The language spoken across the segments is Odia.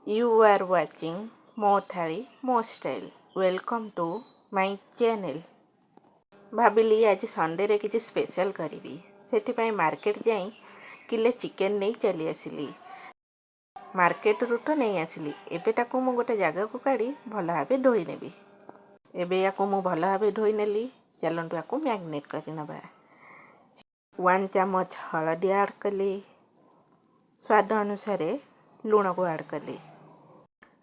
You are watching ମୋ ଥାଳି ମୋ style. Welcome to my channel. ଭାବିଲି ଆଜି ସଣ୍ଡେରେ କିଛି ସ୍ପେଶାଲ୍ କରିବି, ସେଥିପାଇଁ ମାର୍କେଟ ଯାଇ କିଲେ ଚିକେନ୍ ନେଇ ଚାଲି ଆସିଲି। ମାର୍କେଟରୁ ତ ନେଇ ଆସିଲି, ଏବେ ତାକୁ ମୁଁ ଗୋଟେ ଜାଗାକୁ କାଢ଼ି ଭଲ ଭାବେ ଧୋଇ ନେବି। ଏବେ ୟାକୁ ମୁଁ ଭଲ ଭାବେ ଧୋଇ ନେଲି। ଚାଲନ୍ତୁ ୟାକୁ ମ୍ୟାରିନେଟ୍ କରିନେବା। 1 ଚାମଚ ହଳଦୀ ଆଡ଼୍ କଲି। ସ୍ୱାଦ ଅନୁସାରେ ଲୁଣକୁ ଆଡ଼୍ କଲି।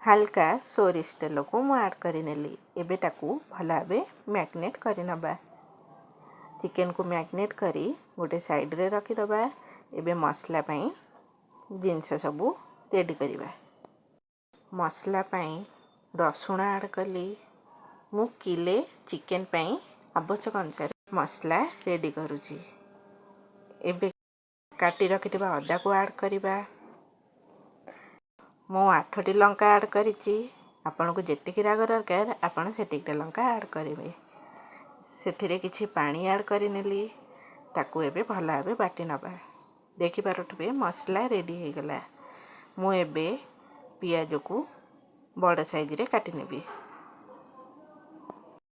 ହାଲକା ସୋରିଷ ତେଲକୁ ମୁଁ ଆଡ଼୍ କରିନେଲି। ଏବେ ତାକୁ ଭଲ ଭାବେ ମ୍ୟାରିନେଟ୍ କରିନେବା। ଚିକେନକୁ ମ୍ୟାରିନେଟ୍ କରି ଗୋଟେ ସାଇଡ଼୍ରେ ରଖିଦେବା। ଏବେ ମସଲା ପାଇଁ ଜିନିଷ ସବୁ ରେଡ଼ି କରିବା। ମସଲା ପାଇଁ ରସୁଣ ଆଡ଼୍ କଲି। ମୁଁ କିଲେ ଚିକେନ ପାଇଁ ଆବଶ୍ୟକ ଅନୁସାରେ ମସଲା ରେଡ଼ି କରୁଛି। ଏବେ କାଟି ରଖିଥିବା ଅଦାକୁ ଆଡ଼୍ କରିବା। ମୁଁ 8ଟି ଲଙ୍କା ଆଡ଼୍ କରିଛି। ଆପଣଙ୍କୁ ଯେତିକି ରାଗ ଦରକାର ଆପଣ ସେତିକିଟା ଲଙ୍କା ଆଡ଼୍ କରିବେ। ସେଥିରେ କିଛି ପାଣି ଆଡ଼୍ କରିନେଲି। ତାକୁ ଏବେ ଭଲ ଭାବେ ବାଟି ନେବା। ଦେଖିପାରୁଥିବେ ମସଲା ରେଡ଼ି ହୋଇଗଲା। ମୁଁ ଏବେ ପିଆଜକୁ ବଡ଼ ସାଇଜ୍ରେ କାଟିନେବି।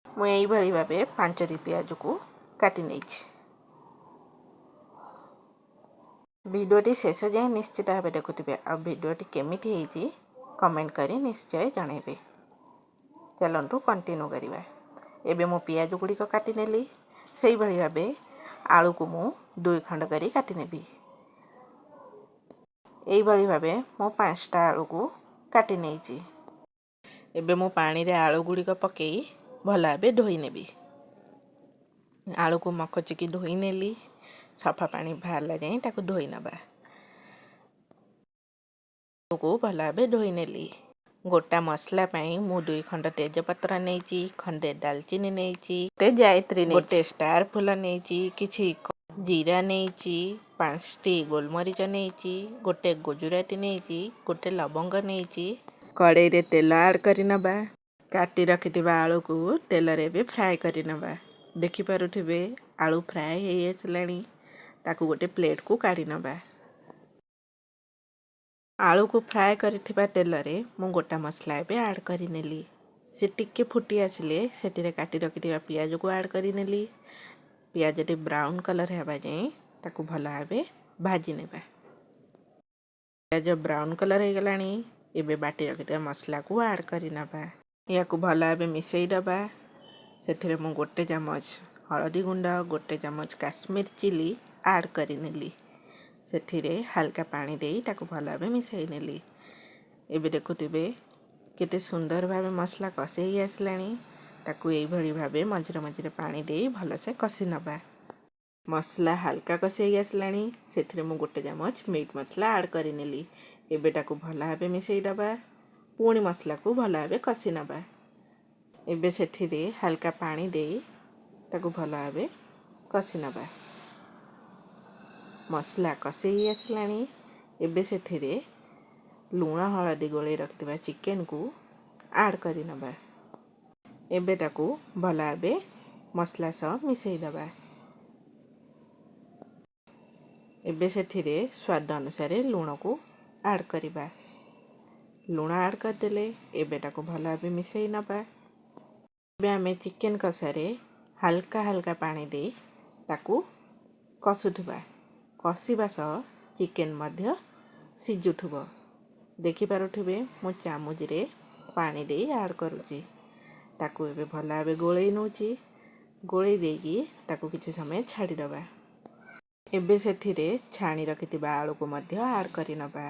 ମୁଁ ଏଇଭଳି ଭାବେ 5ଟି ପିଆଜକୁ କାଟି ନେଇଛି। ଭିଡ଼ିଓଟି ଶେଷ ଯାଏଁ ନିଶ୍ଚିତ ଭାବେ ଦେଖୁଥିବେ। ଆଉ ଭିଡ଼ିଓଟି କେମିତି ହେଇଛି କମେଣ୍ଟ କରି ନିଶ୍ଚୟ ଜଣାଇବେ। ଚାଲନ୍ତୁ କଣ୍ଟିନ୍ୟୁ କରିବା। ଏବେ ମୁଁ ପିଆଜ ଗୁଡ଼ିକ କାଟିନେଲି। ସେଇଭଳି ଭାବେ ଆଳୁକୁ ମୁଁ 2 ଖଣ୍ଡ କରି କାଟିନେବି। ଏଇଭଳି ଭାବେ ମୁଁ 5ଟା ଆଳୁକୁ କାଟି ନେଇଛି। ଏବେ ମୁଁ ପାଣିରେ ଆଳୁ ଗୁଡ଼ିକ ପକାଇ ଭଲ ଭାବେ ଧୋଇ ନେବି। ଆଳୁକୁ ମକଚିକି ଧୋଇ ନେଲି। ସଫା ପାଣି ବାହାରିଲା ଯାଏଁ ତାକୁ ଧୋଇ ନେବା। ଆଳୁକୁ ଭଲ ଭାବେ ଧୋଇ ନେଲି। ଗୋଟା ମସଲା ପାଇଁ ମୁଁ 2 ଖଣ୍ଡ ତେଜପତ୍ର ନେଇଛି, ଖଣ୍ଡେ ଡାଲଚିନି ନେଇଛି, ଜାୟତ୍ରୀ ନେଇଛି, ଗୋଟେ ଷ୍ଟାର ଫୁଲ ନେଇଛି, କିଛି ଜିରା ନେଇଛି, 5ଟି ଗୋଲମରିଚ ନେଇଛି, ଗୋଟେ ଗୁଜୁରାତି ନେଇଛି, ଗୋଟେ ଲବଙ୍ଗ ନେଇଛି। କଡ଼େଇରେ ତେଲ ଆଡ଼୍ କରି ନେବା। କାଟି ରଖିଥିବା ଆଳୁକୁ ତେଲରେ ଏବେ ଫ୍ରାଏ କରି ନେବା। ଦେଖିପାରୁଥିବେ ଆଳୁ ଫ୍ରାଏ ହେଇ ଆସିଲାଣି। ତାକୁ ଗୋଟେ ପ୍ଲେଟ୍କୁ କାଢ଼ି ନେବା। ଆଳୁକୁ ଫ୍ରାଏ କରିଥିବା ତେଲରେ ମୁଁ ଗୋଟା ମସଲା ଏବେ ଆଡ଼୍ କରିନେଲି। ସେ ଟିକେ ଫୁଟି ଆସିଲେ ସେଥିରେ କାଟି ରଖିଥିବା ପିଆଜକୁ ଆଡ଼୍ କରିନେଲି। ପିଆଜଟି ବ୍ରାଉନ୍ କଲର୍ ହେବା ଯାଏଁ ତାକୁ ଭଲ ଭାବେ ଭାଜି ନେବା। ପିଆଜ ବ୍ରାଉନ୍ କଲର୍ ହେଇଗଲାଣି। ଏବେ ବାଟି ରଖିଥିବା ମସଲାକୁ ଆଡ଼୍ କରି ନେବା। ଏହାକୁ ଭଲ ଭାବେ ମିଶାଇ ଦେବା। ସେଥିରେ ମୁଁ 1 ଚାମଚ ହଳଦୀ ଗୁଣ୍ଡ, 1 ଚାମଚ କାଶ୍ମୀର ଚିଲି ଆଡ଼୍ କରିନେଲି। ସେଥିରେ ହାଲକା ପାଣି ଦେଇ ତାକୁ ଭଲ ଭାବେ ମିଶାଇ ନେଲି। ଏବେ ଦେଖୁଥିବେ କେତେ ସୁନ୍ଦର ଭାବେ ମସଲା କଷି ହେଇ ଆସିଲାଣି। ତାକୁ ଏଇଭଳି ଭାବେ ମଝିରେ ମଝିରେ ପାଣି ଦେଇ ଭଲସେ କଷି ନେବା। ମସଲା ହାଲକା କଷି ହେଇ ଆସିଲାଣି। ସେଥିରେ ମୁଁ 1 ଚାମଚ ମିଟ୍ ମସଲା ଆଡ଼୍ କରିନେଲି। ଏବେ ତାକୁ ଭଲ ଭାବେ ମିଶାଇ ଦେବା। ପୁଣି ମସଲାକୁ ଭଲ ଭାବେ କଷି ନେବା। ଏବେ ସେଥିରେ ହାଲକା ପାଣି ଦେଇ ତାକୁ ଭଲ ଭାବେ କଷି ନେବା। ମସଲା କଷି ହେଇ ଆସିଲାଣି। ଏବେ ସେଥିରେ ଲୁଣ ହଳଦୀ ଗୋଳେଇ ରଖିଥିବା ଚିକେନକୁ ଆଡ଼୍ କରି ନେବା। ଏବେ ତାକୁ ଭଲ ଭାବେ ମସଲା ସହ ମିଶାଇ ଦେବା। ଏବେ ସେଥିରେ ସ୍ୱାଦ ଅନୁସାରେ ଲୁଣକୁ ଆଡ଼୍ କରିବା। ଲୁଣ ଆଡ଼୍ କରିଦେଲେ ଏବେ ତାକୁ ଭଲ ଭାବେ ମିଶାଇ ନେବା। ଏବେ ଆମେ ଚିକେନ କଷାରେ ହାଲକା ପାଣି ଦେଇ ତାକୁ କଷୁଥିବା। କଷିବା ସହ ଚିକେନ ମଧ୍ୟ ସିଝୁଥିବ। ଦେଖିପାରୁଥିବେ ମୁଁ ଚାମଚରେ ପାଣି ଦେଇ ଆଡ଼୍ କରୁଛି। ତାକୁ ଏବେ ଭଲ ଭାବେ ଗୋଳେଇ ନେଉଛି। ଗୋଳେଇ ଦେଇକି ତାକୁ କିଛି ସମୟ ଛାଡ଼ିଦେବା। ଏବେ ସେଥିରେ ଛାଣି ରଖିଥିବା ଆଳୁକୁ ମଧ୍ୟ ଆଡ଼୍ କରି ନେବା।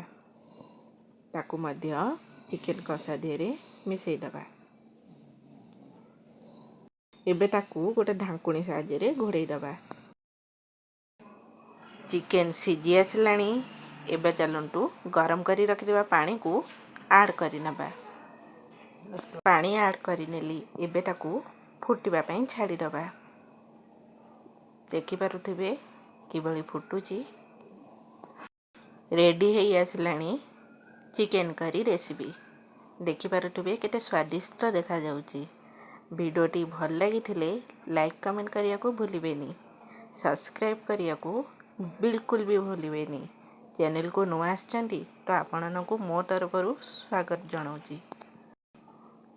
ତାକୁ ମଧ୍ୟ ଚିକେନ କଷା ଦେହରେ ମିଶାଇ ଦେବା। ଏବେ ତାକୁ ଗୋଟେ ଢାଙ୍କୁଣୀ ସାହାଯ୍ୟରେ ଘୋଡ଼େଇ ଦେବା। ଚିକେନ ସିଝି ଆସିଲାଣି। ଏବେ ଚାଲନ୍ତୁ ଗରମ କରି ରଖିଥିବା ପାଣିକୁ ଆଡ଼୍ କରି ନେବା। ପାଣି ଆଡ଼୍ କରିନେଲି। ଏବେ ତାକୁ ଫୁଟିବା ପାଇଁ ଛାଡ଼ିଦେବା। ଦେଖିପାରୁଥିବେ କିଭଳି ଫୁଟୁଛି। ରେଡ଼ି ହେଇ ଆସିଲାଣି ଚିକେନ କରି ରେସିପି। ଦେଖିପାରୁଥିବେ କେତେ ସ୍ୱାଦିଷ୍ଟ ଦେଖାଯାଉଛି। ଭିଡ଼ିଓଟି ଭଲ ଲାଗିଥିଲେ ଲାଇକ୍ କମେଣ୍ଟ କରିବାକୁ ଭୁଲିବେନି। ସବସ୍କ୍ରାଇବ୍ କରିବାକୁ ବିଲକୁଲ ବି ଭୁଲିବେନି। ଚ୍ୟାନେଲକୁ ନୂଆ ଆସିଛନ୍ତି तो आपनको मो तरफरु स्वागत जनाऊँगी।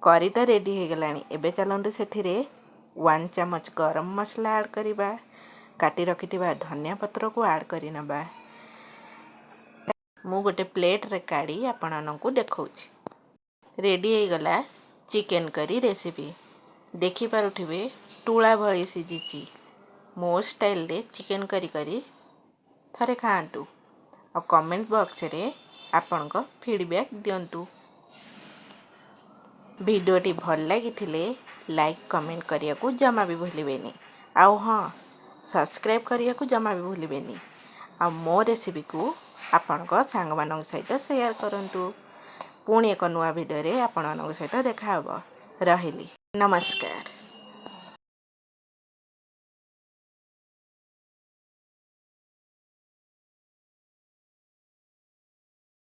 करीटा रेडी हो गलानी। एबे चलते से 1 चमच गरम मसला ऐड करवा, काटी रखिथिबा धनिया पत्र को ऐड करि नबा। मु गोटे प्लेट रे काढ़ी आपनको देखौछि। रेडी हो गला चिकन करी रेसिपी। देखि पारुथिबे टुळा भଳି सिझिछि। मो स्टाइल रे चिकन करी करी थरे खाआंतु और कमेंट बॉक्स रे आपनका फीडबैक दियंतु। वीडियोटी भल लगी लाइक कमेंट करिया को जमा भी भूलिबेनी। आउ हाँ, सब्सक्राइब करिया को जमा भी भूलिबेनी। आ मो रेसिपी को आपनका सांग मानक सहित शेयर करंतु। पुणी एक नुआ वीडियो रे आपनका सहित देखा हबो। रहिली, नमस्कार।